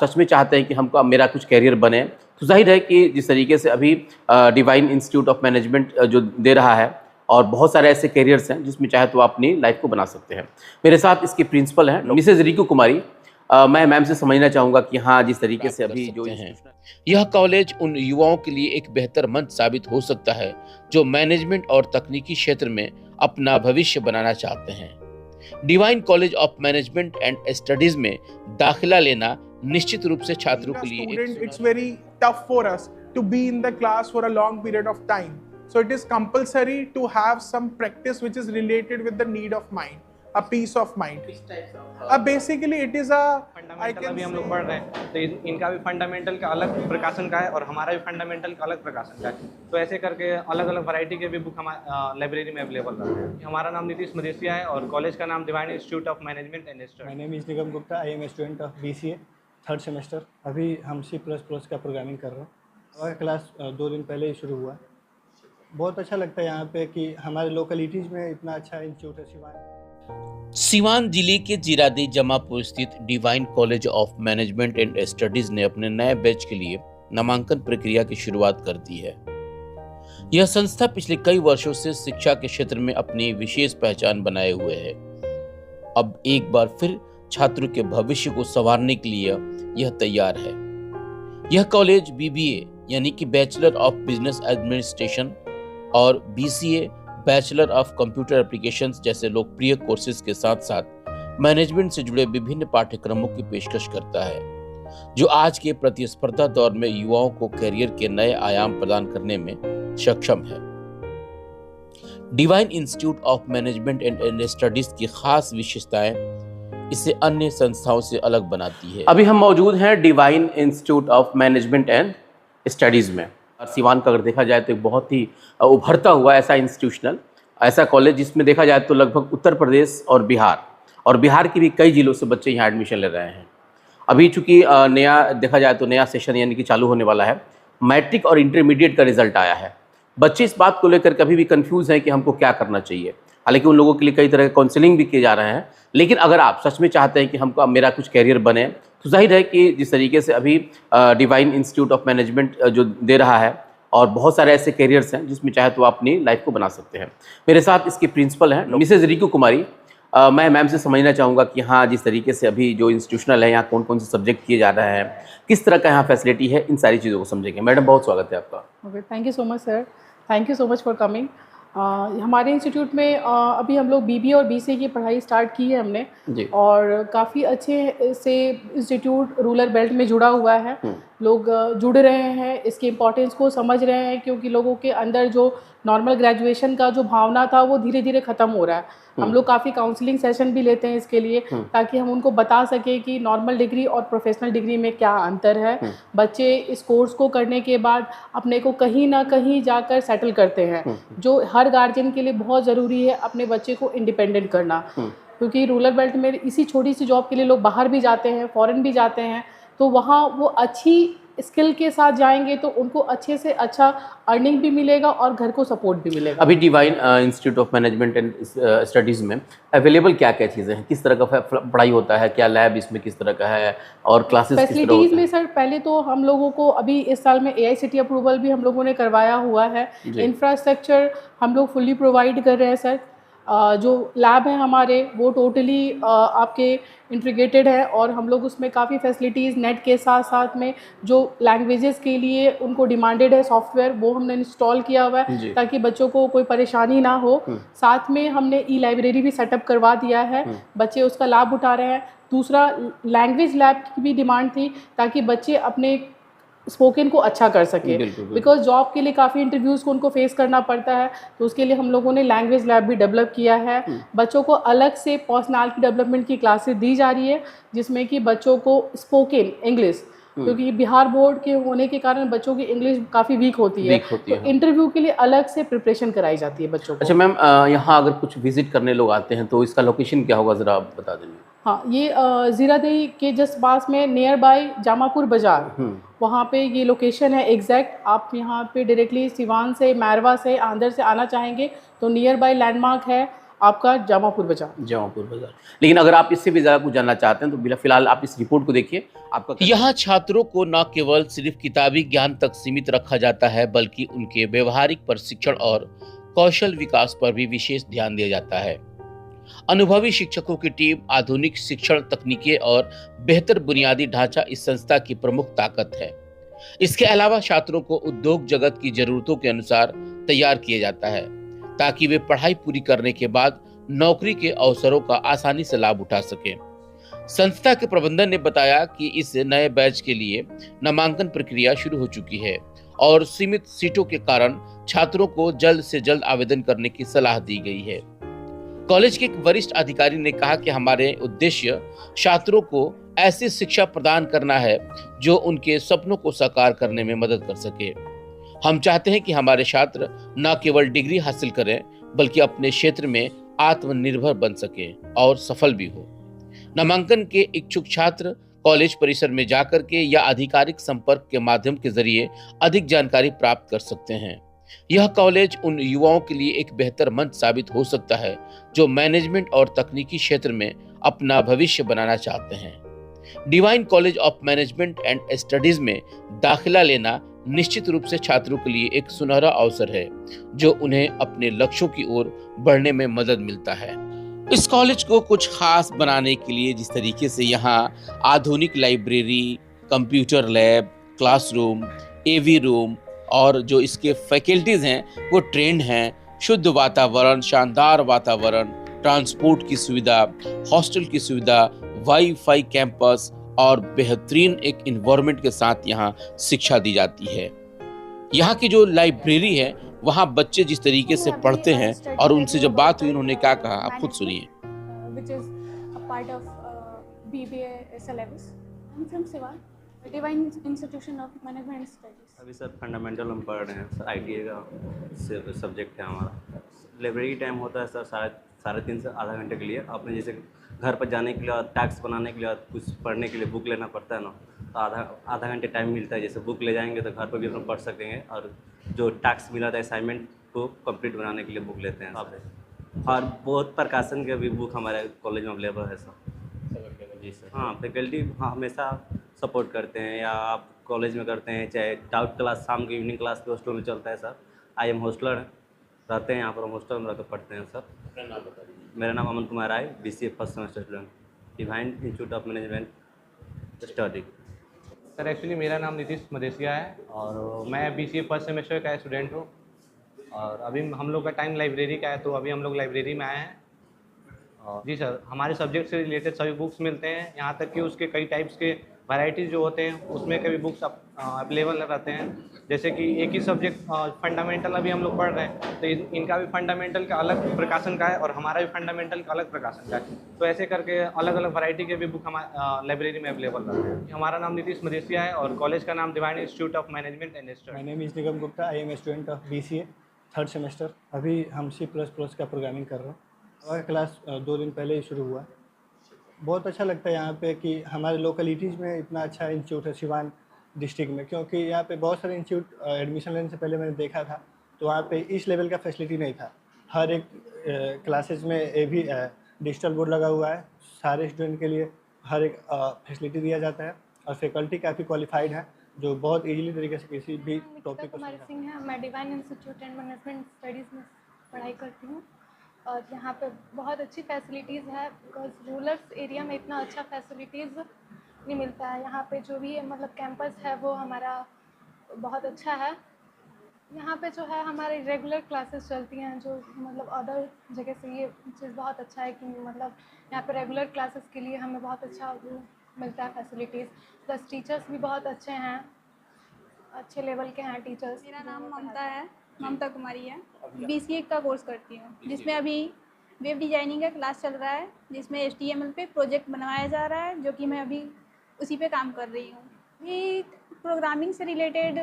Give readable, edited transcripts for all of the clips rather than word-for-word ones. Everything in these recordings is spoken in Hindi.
सच में चाहते हैं कि हमको मेरा कुछ करियर बने, तो ज़ाहिर है कि जिस तरीके से अभी डिवाइन इंस्टीट्यूट ऑफ मैनेजमेंट जो दे रहा है, और बहुत सारे ऐसे करियर्स हैं जिसमें चाहे तो आप अपनी लाइफ को बना सकते हैं। मेरे साथ इसकी प्रिंसिपल हैं मिसेज रिकू कुमारी। मैं मैम से समझना चाहूँगा कि हाँ, जिस तरीके से अभी जो हैं, यह कॉलेज उन युवाओं के लिए एक बेहतर मंच साबित हो सकता है जो मैनेजमेंट और तकनीकी क्षेत्र में अपना भविष्य बनाना चाहते हैं। Divine college of Management and studies में दाखिला लेना निश्चित रूप से छात्रों के लिए it's very tough for us to be in the class for a long period of time. So it is compulsory to have some practice which is related with the need of mind, a peace of mind. Basically it is a fundamental अभी हम लोग पढ़ रहे हैं, तो इनका भी फंडामेंटल का अलग प्रकाशन का है और हमारा भी फंडामेंटल का अलग प्रकाशन का है। तो ऐसे करके अलग अलग वैरायटी के भी बुक हमारे लाइब्रेरी में अवेलेबल रहते हैं। हमारा नाम नीतीश मदेसिया है और कॉलेज का नाम Divine Institute of Management and Studies. My name is Nigam Gupta. I am a student of BCA third semester. अभी हम C++ का प्रोग्रामिंग कर रहे हैं और क्लास 2 दिन पहले ही शुरू हुआ। बहुत अच्छा लगता है यहाँ पे कि हमारे लोकलिटीज़ में इतना अच्छा इंस्टीट्यूट है। सिवान जिले के जीरादेई जमापुर स्थित divine college of Management and studies ने अपने नए बैच के लिए नामांकन प्रक्रिया की शुरुआत कर दी है। यह संस्था पिछले कई वर्षों से शिक्षा के क्षेत्र में अपनी विशेष पहचान बनाए हुए है। अब एक बार फिर छात्रों के भविष्य को संवारने के लिए यह तैयार है। यह कॉलेज BBA यानी कि बैचलर ऑफ बिजनेस एडमिनिस्ट्रेशन और BCA bachelor of computer applications जैसे लोकप्रिय कोर्सेज के साथ साथ मैनेजमेंट से जुड़े विभिन्न पाठ्यक्रमों की पेशकश करता है, जो आज के प्रतिस्पर्धा दौर में युवाओं को करियर के नए आयाम प्रदान करने में सक्षम है। Divine Institute of Management and studies की खास विशेषताएं इसे अन्य संस्थाओं से अलग बनाती है। अभी हम मौजूद हैं divine Institute of Management and studies में। सिवान का अगर देखा जाए तो एक बहुत ही उभरता हुआ ऐसा कॉलेज जिसमें देखा जाए तो लगभग उत्तर प्रदेश और बिहार की भी कई जिलों से बच्चे यहाँ एडमिशन ले रहे हैं। अभी चूँकि नया देखा जाए तो नया सेशन यानी कि चालू होने वाला है, मैट्रिक और इंटरमीडिएट का रिजल्ट आया है। बच्चे इस बात को लेकर कभी भी कंफ्यूज हैं कि हमको क्या करना चाहिए। हालांकि उन लोगों के लिए कई तरह के काउंसलिंग भी किए जा रहे हैं, लेकिन अगर आप सच में चाहते हैं कि हमको मेरा कुछ करियर बने, तो जाहिर है कि जिस तरीके से अभी डिवाइन इंस्टीट्यूट ऑफ मैनेजमेंट जो दे रहा है, और बहुत सारे ऐसे करियर्स हैं जिसमें चाहे तो आप अपनी लाइफ को बना सकते हैं। मेरे साथ इसकी प्रिंसिपल हैं मिसेज रिकू कुमारी। मैं मैम से समझना चाहूँगा कि हाँ, जिस तरीके से अभी जो इंस्टीट्यूशनल है, यहाँ कौन कौन से सब्जेक्ट किए जा रहे हैं, किस तरह का यहाँ फैसिलिटी है, इन सारी चीज़ों को समझेंगे। मैडम, बहुत स्वागत है आपका। Okay, thank you so much sir, thank you so much for coming. हमारे इंस्टीट्यूट में अभी हम लोग BBA और BCA की पढ़ाई स्टार्ट की है हमने जी। और काफ़ी अच्छे से इंस्टीट्यूट रूरल बेल्ट में जुड़ा हुआ है। लोग जुड़ रहे हैं, इसके इम्पोर्टेंस को समझ रहे हैं, क्योंकि लोगों के अंदर जो नॉर्मल ग्रेजुएशन का जो भावना था वो धीरे धीरे ख़त्म हो रहा है। हम लोग काफ़ी काउंसलिंग सेशन भी लेते हैं इसके लिए, ताकि हम उनको बता सकें कि नॉर्मल डिग्री और प्रोफेशनल डिग्री में क्या अंतर है। बच्चे इस कोर्स को करने के बाद अपने को कहीं ना कहीं जाकर सेटल करते हैं, जो हर गार्जियन के लिए बहुत ज़रूरी है, अपने बच्चे को इंडिपेंडेंट करना। क्योंकि रूरल बेल्ट में इसी छोटी सी जॉब के लिए लोग बाहर भी जाते हैं, फॉरेन भी जाते हैं, तो वहाँ वो अच्छी स्किल के साथ जाएंगे तो उनको अच्छे से अच्छा अर्निंग भी मिलेगा और घर को सपोर्ट भी मिलेगा। अभी divine Institute of Management and studies में अवेलेबल क्या क्या चीज़ें हैं, किस तरह का पढ़ाई होता है, क्या लैब इसमें किस तरह का है, और क्लासेस फैसिलिटीज़ में सर पहले तो हम लोगों को अभी इस साल में AICTE अप्रूवल भी हम लोगों ने करवाया हुआ है। इंफ्रास्ट्रक्चर हम लोग फुल्ली प्रोवाइड कर रहे हैं सर। जो लैब है हमारे वो टोटली आपके इंटीग्रेटेड है, और हम लोग उसमें काफ़ी फैसिलिटीज़ नेट के साथ साथ में जो लैंग्वेजेस के लिए उनको डिमांडेड है सॉफ्टवेयर, वो हमने इंस्टॉल किया हुआ है ताकि बच्चों को कोई परेशानी ना हो। साथ में हमने लाइब्रेरी भी सेटअप करवा दिया है, बच्चे उसका लाभ उठा रहे हैं। दूसरा, लैंग्वेज लैब की भी डिमांड थी ताकि बच्चे अपने स्पोकन को अच्छा कर सके, बिकॉज जॉब के लिए काफ़ी इंटरव्यूज़ को उनको फेस करना पड़ता है, तो उसके लिए हम लोगों ने लैंग्वेज लैब भी डेवलप किया है। बच्चों को अलग से पर्सनालिटी डेवलपमेंट की क्लासेस दी जा रही है, जिसमें कि बच्चों को स्पोकन इंग्लिश, क्योंकि बिहार बोर्ड के होने के कारण बच्चों की इंग्लिश काफ़ी वीक होती है, तो इंटरव्यू के लिए अलग से प्रिपरेशन कराई जाती है बच्चों को। अच्छा मैम, यहाँ अगर कुछ विजिट करने लोग आते हैं तो इसका लोकेशन क्या होगा, ज़रा आप बता देंगे। हाँ, ये जीरादेई के जस्ट पास में नियर बाय जामापुर बाज़ार, वहाँ पे ये लोकेशन है एग्जैक्ट। आप यहाँ पे डायरेक्टली सिवान से, मैरवा से, आंध्र से आना चाहेंगे तो नियर बाय लैंडमार्क है। आपका जामापुर बाजार। जमापुर बाजार। लेकिन अगर आप इससे भी ज़्यादा कुछ जानना चाहते हैं तो फिलहाल आप इस रिपोर्ट को देखिए। आपका यहाँ छात्रों को न केवल सिर्फ किताबी ज्ञान तक सीमित रखा जाता है, बल्कि उनके व्यवहारिक प्रशिक्षण और कौशल विकास पर भी विशेष ध्यान दिया जाता है। अनुभवी शिक्षकों की टीम, आधुनिक शिक्षण तकनीकें और बेहतर बुनियादी ढांचा इस संस्था की प्रमुख ताकत है। इसके अलावा छात्रों को उद्योग जगत की जरूरतों के अनुसार तैयार किया जाता है, ताकि वे पढ़ाई पूरी करने के बाद नौकरी के अवसरों का आसानी से लाभ उठा सकें। संस्था के प्रबंधन ने बताया कि इस नए बैच के लिए नामांकन प्रक्रिया शुरू हो चुकी है और सीमित सीटों के कारण छात्रों को जल्द से जल्द आवेदन करने की सलाह दी गई है। कॉलेज के एक वरिष्ठ अधिकारी ने कहा कि हमारे उद्देश्य छात्रों को ऐसी शिक्षा प्रदान करना है जो उनके सपनों को साकार करने में मदद कर सके। हम चाहते हैं कि हमारे छात्र न केवल डिग्री हासिल करें, बल्कि अपने क्षेत्र में आत्मनिर्भर बन सकें और सफल भी हो। नामांकन के इच्छुक छात्र कॉलेज परिसर में जाकर के या आधिकारिक संपर्क के माध्यम के जरिए अधिक जानकारी प्राप्त कर सकते हैं। यह कॉलेज उन युवाओं के लिए एक बेहतर मंच साबित हो सकता है जो मैनेजमेंट और तकनीकी क्षेत्र में अपना भविष्य बनाना चाहते हैं। Divine college of Management and studies में दाखिला लेना निश्चित रूप से छात्रों के लिए एक सुनहरा अवसर है, जो उन्हें अपने लक्ष्यों की ओर बढ़ने में मदद मिलता है। इस कॉलेज को कुछ खास बनाने के लिए जिस तरीके से यहाँ आधुनिक लाइब्रेरी, कंप्यूटर लैब, क्लासरूम, एवी रूम और जो इसके फैकल्टीज हैं वो ट्रेंड हैं, शुद्ध वातावरण, शानदार वातावरण, ट्रांसपोर्ट की सुविधा, हॉस्टल की सुविधा, वाईफाई कैंपस और बेहतरीन एक इन्वायरमेंट के साथ यहाँ शिक्षा दी जाती है। यहाँ की जो लाइब्रेरी है वहाँ बच्चे जिस तरीके से पढ़ते हैं और उनसे जब बात हुई उन्होंने क्या कहा आप खुद सुनिए। which is a part of BBA syllabus. I'm from Sivan, Divine Institution of Management Studies. अभी सर फंडामेंटल हम पढ़ रहे हैं सर, ITA का सब्जेक्ट है हमारा। लाइब्रेरी टाइम होता है सर 3.5 से आधा घंटे के लिए। आपने जैसे घर पर जाने के लिए, टैक्स बनाने के लिए, कुछ पढ़ने के लिए बुक लेना पड़ता है ना, तो आधा घंटे टाइम मिलता है। जैसे बुक ले जाएंगे तो घर पर भी अपना पढ़ सकेंगे, और जो टैक्स मिला था असाइनमेंट को कंप्लीट बनाने के लिए बुक लेते हैं आप। और बहुत प्रकाशन के भी बुक हमारे कॉलेज में अवेलेबल है सर। जी सर। हाँ, फैकल्टी हमेशा सपोर्ट करते हैं, या आप कॉलेज में करते हैं, चाहे डाउट क्लास शाम की इवनिंग क्लास के हॉस्टल में चलता है सर। आई एम हॉस्टलर रहते हैं यहाँ पर, हम हॉस्टल में रहकर पढ़ते हैं सर। मेरा नाम Aman Kumar Rai, BCA first semester student, divine Institute of management study. Sir actually मेरा नाम नीतीश मदेसिया है और मैं BCA फर्स्ट सेमेस्टर का स्टूडेंट हूँ। और अभी हम लोग का टाइम लाइब्रेरी का है, तो अभी हम लोग लाइब्रेरी में आए हैं। जी सर, हमारे सब्जेक्ट से रिलेटेड सभी बुक्स मिलते हैं, यहाँ तक कि उसके कई टाइप्स के वैरायटीज़ जो होते हैं उसमें कभी बुक्स अवेलेबल रहते हैं। जैसे कि एक ही सब्जेक्ट फंडामेंटल अभी हम लोग पढ़ रहे हैं, तो इनका भी फंडामेंटल का अलग प्रकाशन का है और हमारा भी फंडामेंटल का अलग प्रकाशन का है। तो ऐसे करके अलग अलग वैरायटी के भी बुक हमारे लाइब्रेरी में अवेलेबल रहते हैं। हमारा नाम नीतीश मदेसिया है और कॉलेज का नाम Divine Institute of Management and study. My name is Nigam Gupta, I M student of BCA third semester. अभी हम C++ का प्रोग्रामिंग कर रहे हैं और क्लास 2 दिन पहले ही शुरू हुआ। बहुत अच्छा लगता है यहाँ पे कि हमारे लोकलिटीज़ में इतना अच्छा इंस्टीट्यूट है सिवान डिस्ट्रिक्ट में, क्योंकि यहाँ पे बहुत सारे इंस्टीट्यूट एडमिशन लेने से पहले मैंने देखा था तो वहाँ पे इस लेवल का फैसिलिटी नहीं था। हर एक क्लासेस में ये भी डिजिटल बोर्ड लगा हुआ है, सारे स्टूडेंट के लिए हर एक फैसिलिटी दिया जाता है और फैकल्टी काफ़ी क्वालिफाइड है जो बहुत इजीली तरीके से किसी भी टॉपिक को कुमारी सिंह है, मैं divine institute and management studies में पढ़ाई करती हूँ और यहाँ पे बहुत अच्छी फैसिलिटीज़ है, बिकॉज रूरल एरिया में इतना अच्छा फैसिलिटीज़ नहीं मिलता है। यहाँ पे जो भी मतलब कैंपस है वो हमारा बहुत अच्छा है। यहाँ पे जो है हमारे रेगुलर क्लासेस चलती हैं, जो मतलब अदर जगह से ये चीज़ बहुत अच्छा है कि मतलब यहाँ पे रेगुलर क्लासेस के लिए हमें बहुत अच्छा वो मिलता है फैसिलिटीज़। प्लस टीचर्स भी बहुत अच्छे हैं, अच्छे लेवल के हैं टीचर्स। मेरा नाम ममता है, ममता कुमारी है। BCA का कोर्स करती हूँ, जिसमें अभी वेब डिज़ाइनिंग का क्लास चल रहा है, जिसमें HTML पे प्रोजेक्ट बनवाया जा रहा है, जो कि मैं अभी उसी पे काम कर रही हूँ। ये प्रोग्रामिंग से रिलेटेड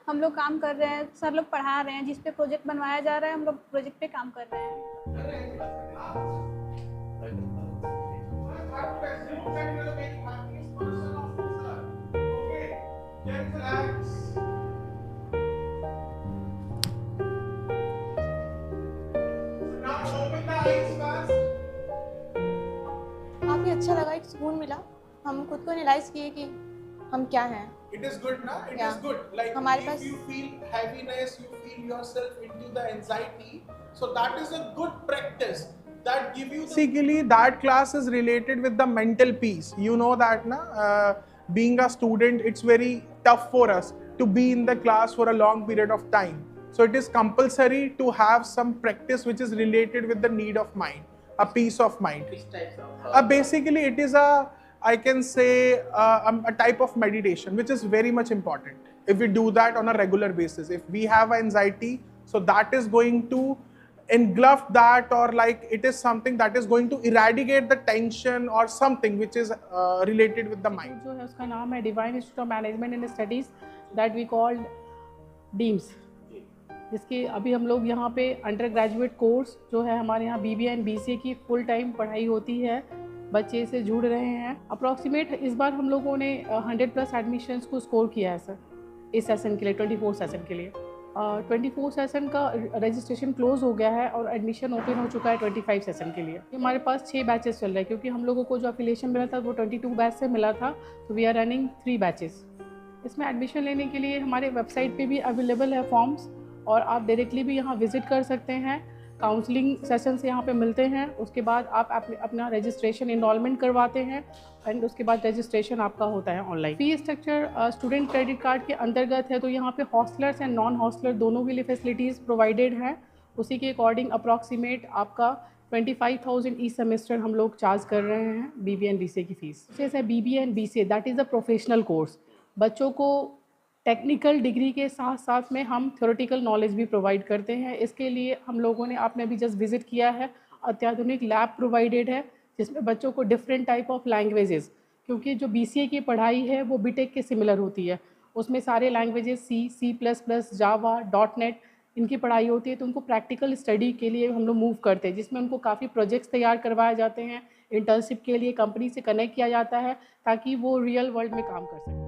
हम लोग काम कर रहे हैं, सर लोग पढ़ा रहे हैं, जिस पे प्रोजेक्ट बनवाया जा रहा है हम लोग प्रोजेक्ट पे काम कर रहे हैं। Now open the eyes. खुद को रियलाइज किए कि हम क्या हैं। It is good, na? It Yeah. is good. Like हमारे if pass you feel heaviness, you feel yourself into the anxiety. So that is a good practice that give you. Basically, that class is related with the mental peace. You know that, na? Being a student, it's very tough for us to be in the class for a long period of time. So it is compulsory to have some practice which is related with the need of mind, a peace of mind. Which types of Basically, it is I can say a type of meditation, which is very much important. If we do that on a regular basis, if we have anxiety, so that is going to engulf that, or like it is something that is going to eradicate the tension or something which is related with the mind. जो है उसका नाम है Divine Institute of Management and Studies that we called DIMS, जिसकी अभी हम लोग यहाँ पे अंडर ग्रेजुएट कोर्स जो है हमारे यहाँ BBA एंड BCA की फुल टाइम पढ़ाई होती है, बच्चे से जुड़ रहे हैं। अप्रॉक्सीमेट इस बार हम लोगों ने 100+ एडमिशन्स को स्कोर किया है सर इस सेशन के लिए, 24 सेशन के लिए। 24 सेशन का रजिस्ट्रेशन क्लोज हो गया है और एडमिशन ओपन हो चुका है 25 सेशन के लिए। हमारे पास 6 बैचेस चल रहे हैं, क्योंकि हम लोगों को जो एफिलिएशन मिला था वो 22 बैच से मिला था, तो वी आर रनिंग 3 बैचेस। इसमें एडमिशन लेने के लिए हमारे वेबसाइट पे भी अवेलेबल है फॉर्म्स, और आप डायरेक्टली भी यहाँ विजिट कर सकते हैं। काउंसलिंग सेशंस यहाँ पे मिलते हैं, उसके बाद आप अपना रजिस्ट्रेशन इनरोलमेंट करवाते हैं एंड उसके बाद रजिस्ट्रेशन आपका होता है online. Fee structure student credit card के अंतर्गत है, तो यहाँ पे हॉस्टलर्स एंड नॉन हॉस्टलर दोनों के लिए फैसिलिटीज़ प्रोवाइडेड हैं। उसी के अकॉर्डिंग अप्रॉक्सीमेट आपका 25,000 ई सेमेस्टर हम लोग चार्ज कर रहे हैं BBA एंड BCA की फ़ीस। जैसे BBA and BCA that is a professional course, बच्चों को टेक्निकल डिग्री के साथ साथ में हम थ्योरेटिकल नॉलेज भी प्रोवाइड करते हैं। इसके लिए हम लोगों ने, आपने अभी जस्ट विज़िट किया है, अत्याधुनिक लैब प्रोवाइडेड है जिसमें बच्चों को डिफरेंट टाइप ऑफ लैंग्वेजेस, क्योंकि जो BCA की पढ़ाई है वो BTech के सिमिलर होती है, उसमें सारे लैंग्वेजेस C++, जावा, .NET इनकी पढ़ाई होती है, तो उनको प्रैक्टिकल स्टडी के लिए हम लोग मूव करते हैं, जिसमें उनको काफ़ी प्रोजेक्ट्स तैयार करवाए जाते हैं। इंटर्नशिप के लिए कंपनी से कनेक्ट किया जाता है ताकि वो रियल वर्ल्ड में काम कर सकें।